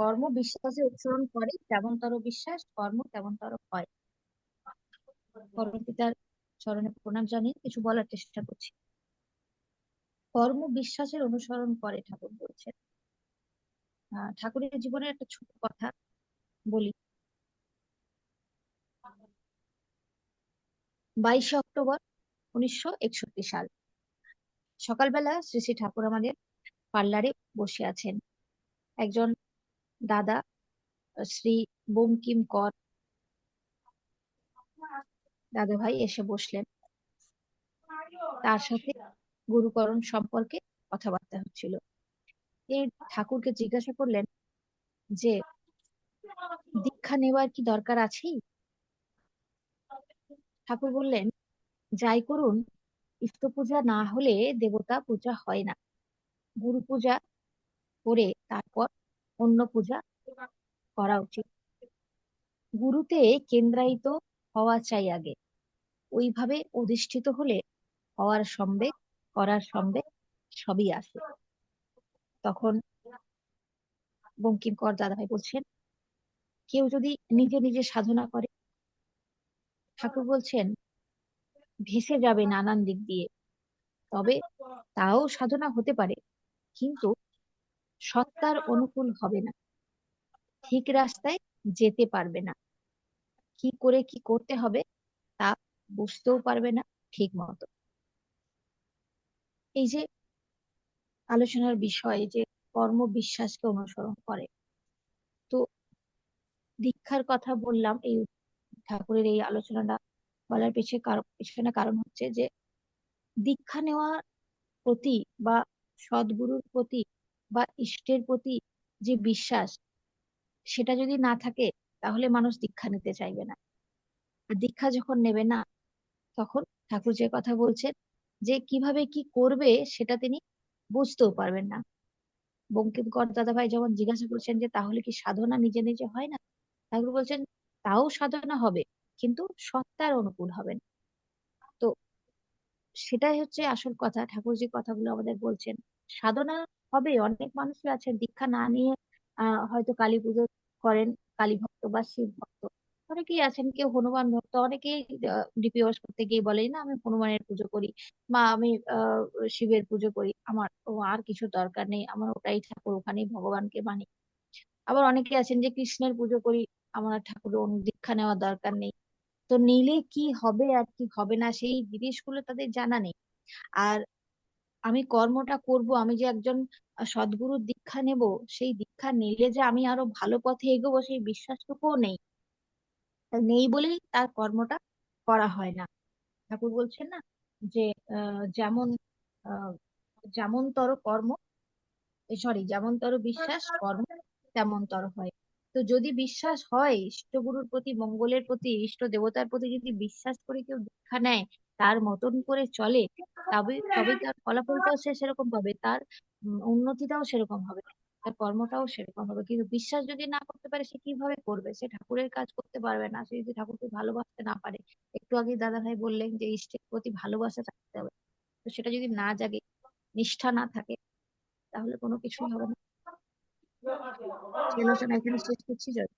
কর্ম বিশ্বাসে অনুসরণ করে, যেমনতর বিশ্বাস কর্ম তেমনতর হয়। পরমপিতার চরণে প্রণাম জানিয়ে কিছু বলার চেষ্টা করছি। কর্ম বিশ্বাসের অনুসরণ করে, ঠাকুর বলছেন। ঠাকুরের জীবনের একটা ছোট কথা বলি। 22শে অক্টোবর 1961 সাল, সকালবেলা শ্রী শ্রী ঠাকুর আমাদের পার্লারে বসে আছেন। একজন দাদা, শ্রী বঙ্কিম কর দাদা ভাই এসে বসলেন। তার সাথে গুরুকরণ সম্পর্কে কথাবার্তা হচ্ছিল। এই ঠাকুরকে জিজ্ঞাসা করলেন যে দীক্ষা নেওয়ার কি দরকার আছে? ঠাকুর বললেন, যাই করুন, ইষ্ট পূজা না হলে দেবতা পূজা হয় না। গুরু পূজা করে তারপর অন্য পূজা করা উচিত। গুরুতে কেন্দ্রায়িত হওয়া চাই আগে, ওইভাবে অধিষ্ঠিত হলে হওয়ার সম্বেগ, করার সম্বেগ সবই আসে। তখন বঙ্কিমকর দাদাভাই বলছেন, কেউ যদি নিজে নিজে সাধনা করে, ঠাকুর বলছেন ভেসে যাবে নানান দিক দিয়ে, তবে তাও সাধনা হতে পারে, কিন্তু সত্তার অনুকূল হবে না, ঠিক রাস্তায় যেতে পারবে না, কি করে কি করতে হবে তা বুঝতেও পারবে না ঠিক মতো। এই যে আলোচনার বিষয় যে কর্ম বিশ্বাসকে অনুসরণ করে, তো দীক্ষার কথা বললাম। এই ঠাকুরের এই আলোচনাটা বলার পিছনে কারণ হচ্ছে যে দীক্ষা নেওয়ার প্রতি বা সদ্গুরুর প্রতি বা ইষ্টের প্রতি যে বিশ্বাস, সেটা যদি না থাকে তাহলে মানুষ দীক্ষা নিতে চাইবে না। আর দীক্ষা যখন নেবে না, তখন ঠাকুর যে কথা বলছেন যে কিভাবে কি করবে সেটা তিনি বুঝতেও পারবেন না। বঙ্কিমকর দাদাভাই যেমন জিজ্ঞাসা করছেন যে তাহলে কি সাধনা নিজে নিজে হয় না? ঠাকুর বলছেন তাও সাধনা হবে, কিন্তু সত্তার অনুকূল হবে না। তো সেটাই হচ্ছে আসল কথা। ঠাকুর যে কথাগুলো আমাদের বলছেন, সাধনা হবে। অনেক মানুষই আছেন দীক্ষা না নিয়ে হয়তো কালী পুজো করেন, কালী ভক্ত বা শিব ভক্ত অনেকেই আছেন, কেউ হনুমান ভক্ত। অনেকেই ডিপিওয়াস করতে গিয়ে বলে না আমি হনুমানের পুজো করি, বা আমি শিবের পুজো করি, আমার আর কিছু দরকার নেই, আমার ওটাই ঠাকুর, ওখানেই ভগবানকে মানি। আবার অনেকে আছেন যে কৃষ্ণের পুজো করি, আমার আর ঠাকুরের অন্য দীক্ষা নেওয়ার দরকার নেই। তো নিলে কি হবে আর কি হবে না সেই জিনিসগুলো তাদের জানা নেই। আর আমি কর্মটা করব, আমি যে একজন সদ্গুরুর দীক্ষা নেব, সেই দীক্ষা নিলে যে আমি আরো ভালো পথে এগোবো সেই বিশ্বাসটুকুও নেই। নেই বলেই তার কর্মটা করা হয় না। ঠাকুর বলছেন না যে যেমন আহ যেমনতর কর্ম, যেমনতর বিশ্বাস কর্ম তেমনতর হয়। তো যদি বিশ্বাস হয়, ইষ্টগুরুর প্রতি, মঙ্গলের প্রতি, ইষ্ট দেবতার প্রতি যদি বিশ্বাস করে কেউ দীক্ষা নেয়, তার মতন করে চলে, তবেই তার ফলাফলটাও সে সেরকম পাবে, তার উন্নতিটাও সেরকম হবে, তার কর্মটাও সেরকম হবে। কিন্তু বিশ্বাস যদি না করতে পারে, সে কিভাবে করবে? সে ঠাকুরের কাজ করতে পারবে না, সে যদি ঠাকুরকে ভালোবাসতে না পারে। একটু আগে দাদা ভাই বললেন যে ইষ্টের প্রতি ভালোবাসা থাকতে হবে, তো সেটা যদি না জাগে, নিষ্ঠা না থাকে, তাহলে কোনো কিছুই হবে না। সেই আলোচনা এখানে শেষ করছি। জয়।